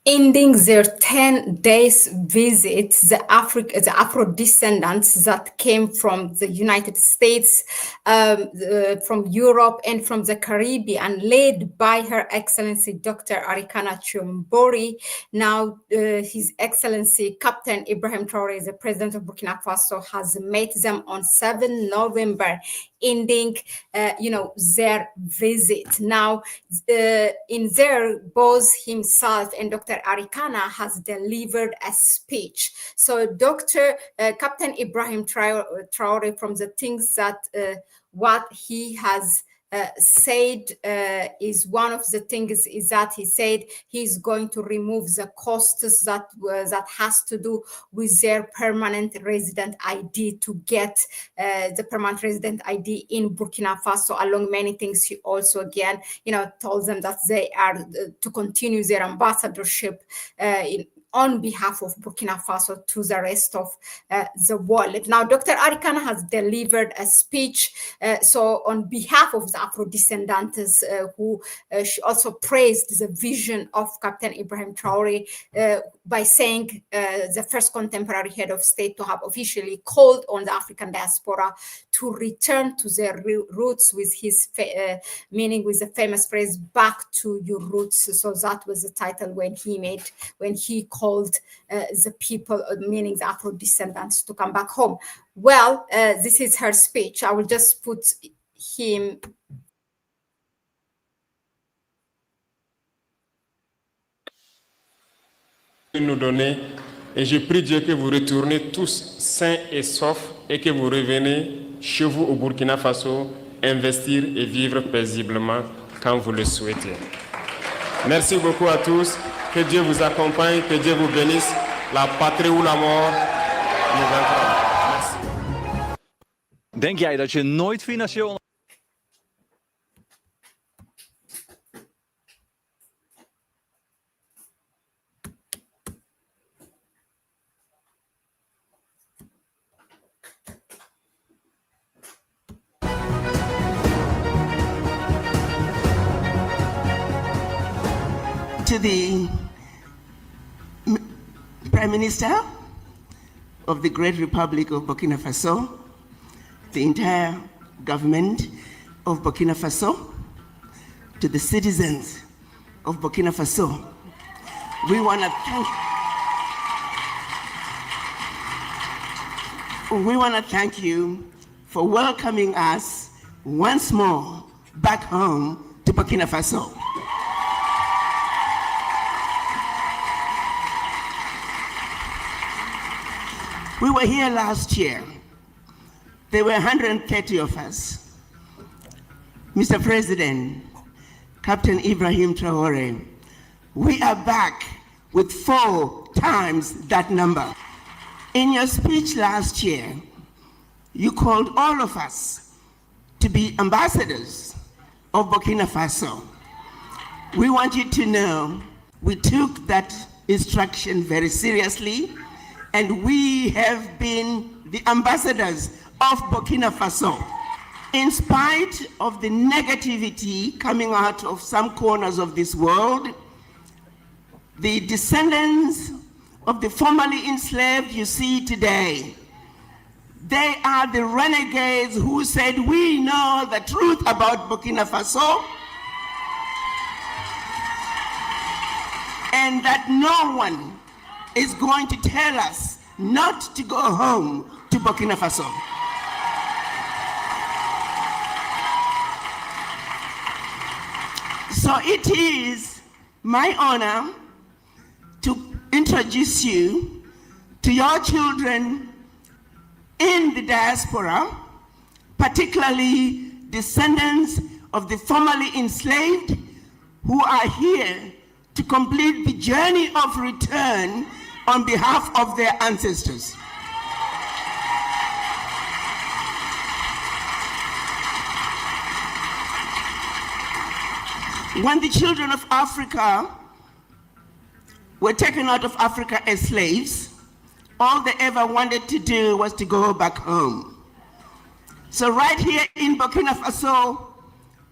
Ending their 10 days visit, the Afro descendants that came from the United States, from Europe, and from the Caribbean, led by Her Excellency Dr. Arikana Chihombori. Now, His Excellency Captain Ibrahim Traoré, the President of Burkina Faso, has met them on 7 November, ending, their visit. Now, in there, both himself and Dr. Arikana has delivered a speech. So Dr. Captain Ibrahim Traoré, from the things that what he has said, is one of the things is that he said he's going to remove the costs that has to do with their permanent resident ID to get the permanent resident ID in Burkina Faso. Along many things, he also again, told them that they are to continue their ambassadorship on behalf of Burkina Faso to the rest of the world. Now, Dr. Arikana has delivered a speech, so on behalf of the Afro-descendants, who she also praised the vision of Captain Ibrahim Traoré by saying the first contemporary head of state to have officially called on the African diaspora to return to their roots, with his meaning with the famous phrase, "back to your roots." So that was the title when he called the people, meaning the Afro-descendants, to come back home. Well, this is her speech. I will just put him. Nous donner, et je prie Dieu que vous retournez tous sains et saufs et que vous revenez chez vous au Burkina Faso, investir et vivre paisiblement quand vous le souhaitez. Merci beaucoup à tous. Que Dieu vous accompagne, que Dieu vous bénisse. La patrie ou la mort nous vaincra. Merci. Denk jij dat je nooit financieel... To the Prime Minister of the Great Republic of Burkina Faso, the entire government of Burkina Faso, to the citizens of Burkina Faso, we want to thank you for welcoming us once more back home to Burkina Faso. We were here last year. There were 130 of us. Mr. President, Captain Ibrahim Traoré, we are back with 4 times that number. In your speech last year, you called all of us to be ambassadors of Burkina Faso. We want you to know we took that instruction very seriously, and we have been the ambassadors of Burkina Faso. In spite of the negativity coming out of some corners of this world, the descendants of the formerly enslaved you see today, they are the renegades who said, we know the truth about Burkina Faso, and that no one is going to tell us not to go home to Burkina Faso. So it is my honor to introduce you to your children in the diaspora, particularly descendants of the formerly enslaved who are here to complete the journey of return on behalf of their ancestors. When the children of Africa were taken out of Africa as slaves, all they ever wanted to do was to go back home. So right here in Burkina Faso,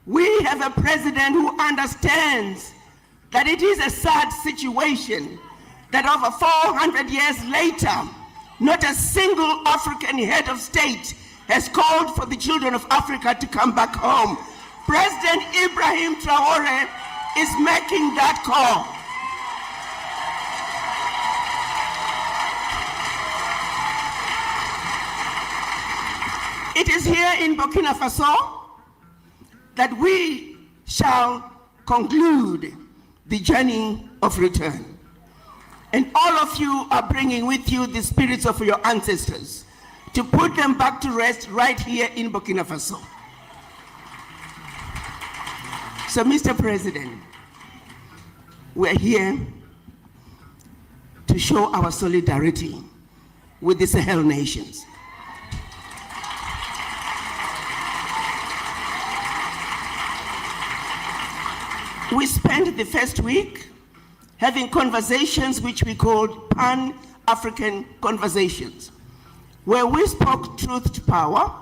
we have a president who understands that it is a sad situation that over 400 years later, not a single African head of state has called for the children of Africa to come back home. President Ibrahim Traoré is making that call. It is here in Burkina Faso that we shall conclude the journey of return. And all of you are bringing with you the spirits of your ancestors to put them back to rest right here in Burkina Faso. So, Mr. President, we're here to show our solidarity with the Sahel nations. We spent the first week having conversations which we called Pan-African conversations, where we spoke truth to power,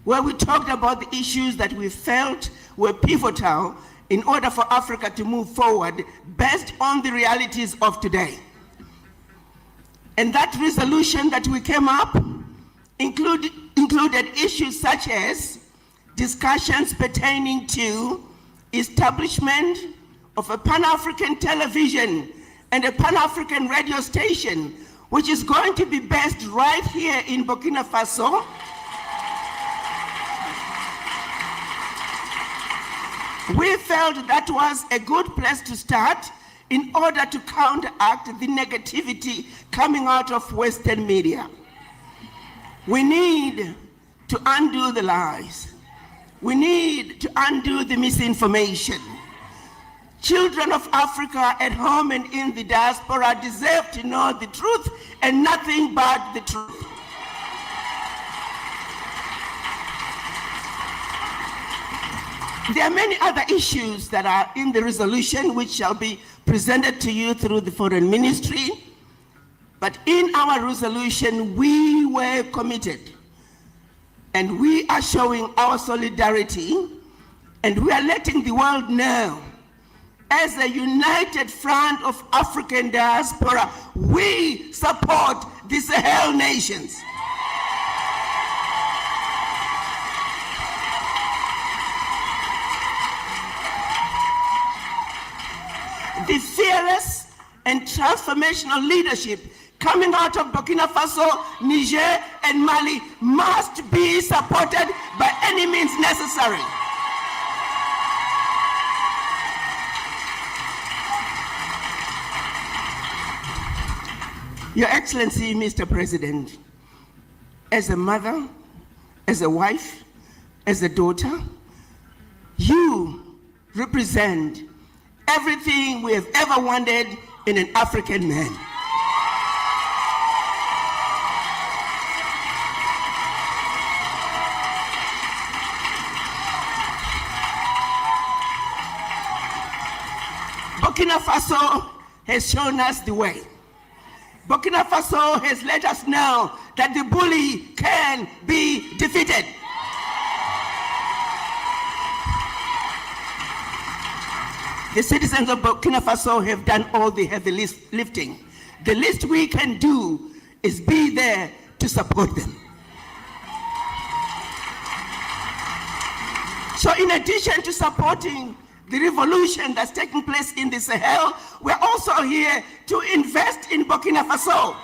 where we talked about the issues that we felt were pivotal in order for Africa to move forward based on the realities of today. And that resolution that we came up included issues such as discussions pertaining to establishment of a Pan-African television and a Pan-African radio station, which is going to be based right here in Burkina Faso. We felt that was a good place to start in order to counteract the negativity coming out of Western media. We need to undo the lies. We need to undo the misinformation. Children of Africa at home and in the diaspora deserve to know the truth and nothing but the truth. There are many other issues that are in the resolution which shall be presented to you through the Foreign Ministry. But in our resolution, we were committed and we are showing our solidarity and we are letting the world know, as a united front of African diaspora, we support the Sahel nations. The fearless and transformational leadership coming out of Burkina Faso, Niger, and Mali must be supported by any means necessary. Your Excellency, Mr. President, as a mother, as a wife, as a daughter, you represent everything we have ever wanted in an African man. Burkina Faso has shown us the way. Burkina Faso has let us know that the bully can be defeated. The citizens of Burkina Faso have done all the heavy lifting. The least we can do is be there to support them. So in addition to supporting the revolution that's taking place in the Sahel, we're also here to invest in Burkina Faso.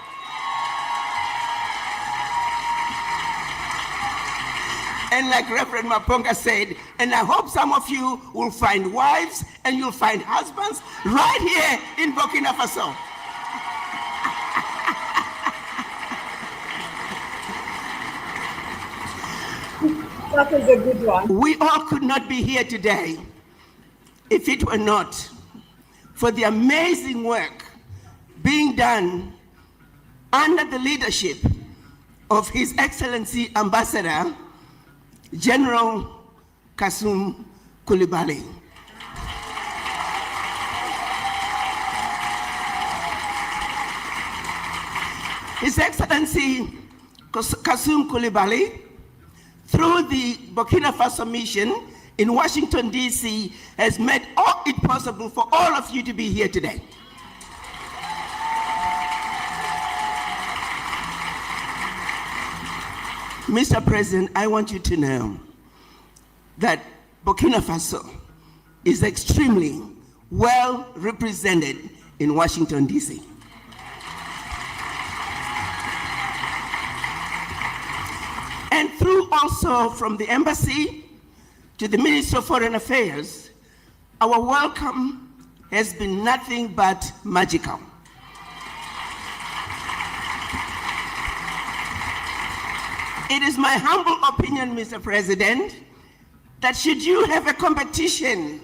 And like Reverend Maponga said, and I hope some of you will find wives and you'll find husbands right here in Burkina Faso. That was a good one. We all could not be here today if it were not for the amazing work being done under the leadership of His Excellency Ambassador General Kasum Coulibaly. His Excellency Kasum Coulibaly, through the Burkina Faso mission, in Washington, D.C. has made all it possible for all of you to be here today. Mr. President, I want you to know that Burkina Faso is extremely well represented in Washington, D.C. And through also from the embassy to the Ministry of Foreign Affairs, our welcome has been nothing but magical. It is my humble opinion, Mr. President, that should you have a competition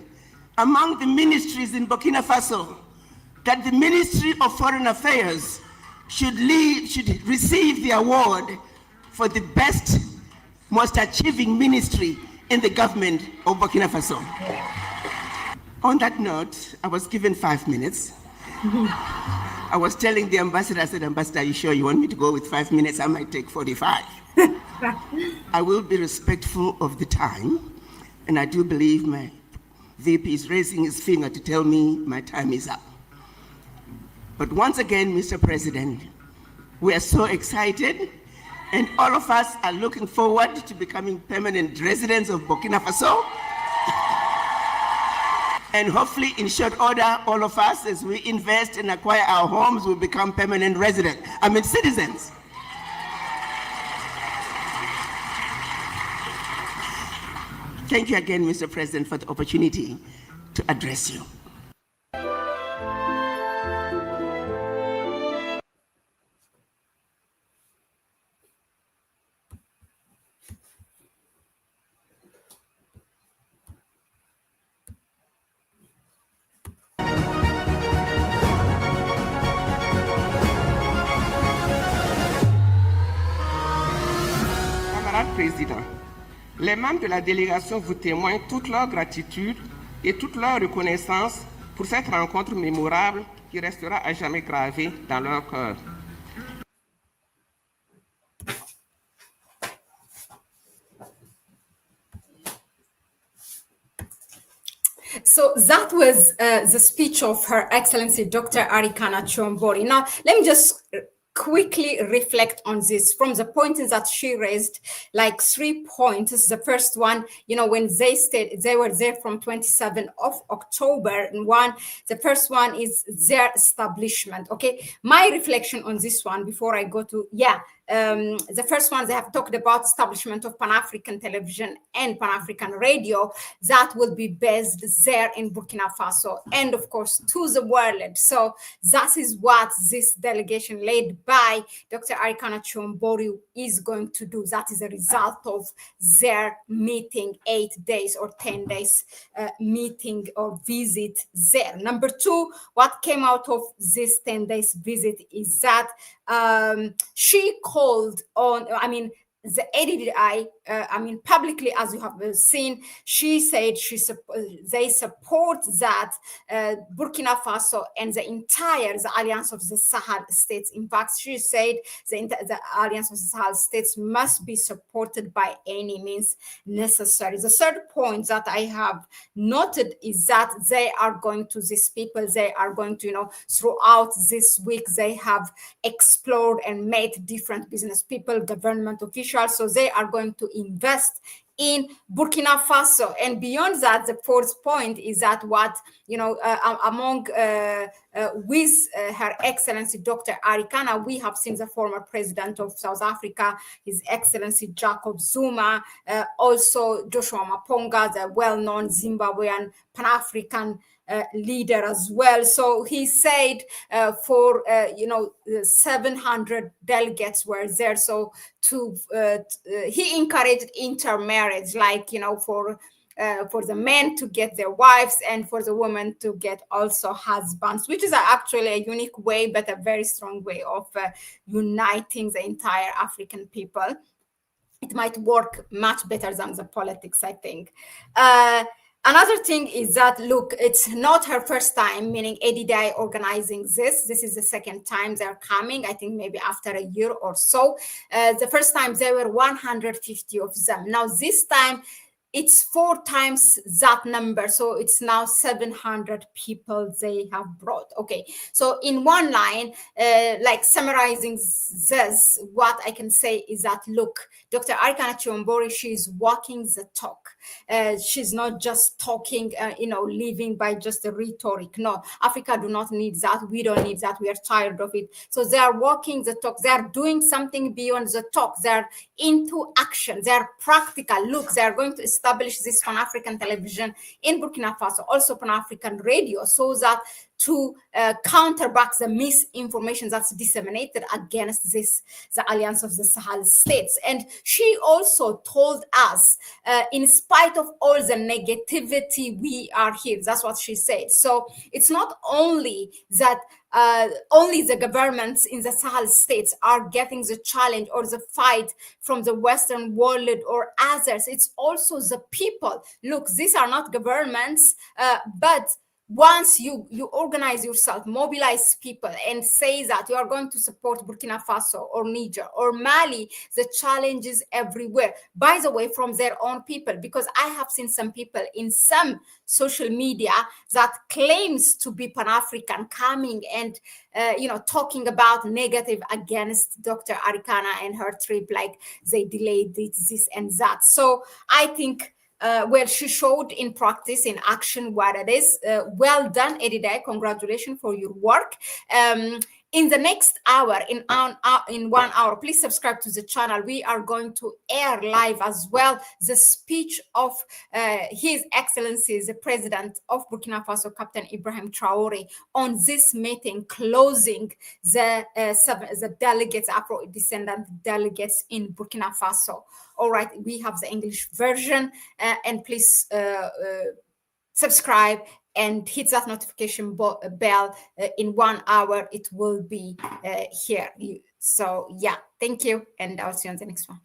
among the ministries in Burkina Faso, that the Ministry of Foreign Affairs should receive the award for the best, most achieving ministry in the government of Burkina Faso. On that note, I was given 5 minutes. I was telling the ambassador, I said, Ambassador, are you sure you want me to go with 5 minutes? I might take 45. I will be respectful of the time, and I do believe my VP is raising his finger to tell me my time is up. But once again, Mr. President, we are so excited, and all of us are looking forward to becoming permanent residents of Burkina Faso. And hopefully, in short order, all of us, as we invest and acquire our homes, will become permanent residents. Citizens. Thank you again, Mr. President, for the opportunity to address you. Camarade Président, les membres de la délégation vous témoignent toute leur gratitude et toute leur reconnaissance pour cette rencontre mémorable qui restera à jamais gravée dans leur cœur. So that was the speech of Her Excellency Dr. Arikana Chihombori. Now, let me just quickly reflect on this from the points that she raised, like 3 points. The first one, when they were there from 27th of October, and the first one is their establishment. Okay, my reflection on this one before I go to the first one, they have talked about establishment of Pan-African television and Pan-African radio that will be based there in Burkina Faso and, of course, to the world. So that is what this delegation led by Dr. Arikana Chihombori is going to do. That is a result of their meeting, 8 days or 10 days meeting or visit there. Number two, what came out of this 10 days visit is that she called on, the ADDI, publicly, as you have seen, she said they support that Burkina Faso and the Alliance of the Sahel States. In fact, she said the Alliance of the Sahel States must be supported by any means necessary. The third point that I have noted is that they are going to, these people, they are going to, throughout this week, they have explored and met different business people, government officials. So they are going to invest in Burkina Faso. And beyond that, the fourth point is that with Her Excellency Dr. Arikana, we have seen the former president of South Africa, His Excellency Jacob Zuma, also Joshua Maponga, the well-known Zimbabwean Pan-African leader as well. So he said 700 delegates were there. So he encouraged intermarriage, for the men to get their wives and for the women to get also husbands, which is actually a unique way, but a very strong way of uniting the entire African people. It might work much better than the politics, I think. Another thing is that, look, it's not her first time, meaning ADDI organizing this. This is the second time they're coming, I think maybe after a year or so. The first time there were 150 of them. Now, this time, it's 4 times that number. So it's now 700 people they have brought. Okay, so in one line, like summarizing this, what I can say is that, look, Dr. Arikana Chihombori, she's walking the talk. She's not just talking, living by just the rhetoric. No, Africa do not need that. We don't need that. We are tired of it. So they are walking the talk. They are doing something beyond the talk. They are into action. They are practical. Look, they are going to establish this Pan-African television in Burkina Faso, also Pan-African radio, so that to counterback the misinformation that's disseminated against this, the Alliance of the Sahel States. And she also told us, in spite of all the negativity, we are here. That's what she said. So it's not only that only the governments in the Sahel states are getting the challenge or the fight from the Western world or others. It's also the people. Look, these are not governments, but once you organize yourself, mobilize people, and say that you are going to support Burkina Faso or Niger or Mali, the challenge is everywhere. By the way, from their own people, because I have seen some people in some social media that claims to be Pan-African coming and talking about negative against Dr. Arikana and her trip, like they delayed this and that. So I think where she showed in practice, in action, what it is. Well done, Edida. Congratulations for your work. In the next hour, in 1 hour, please subscribe to the channel. We are going to air live as well the speech of His Excellency, the President of Burkina Faso, Captain Ibrahim Traoré, on this meeting closing the delegates, Afro-descendant delegates in Burkina Faso. All right, we have the English version, and please subscribe and hit that notification bell. In 1 hour, it will be here. So yeah, thank you, and I'll see you on the next one.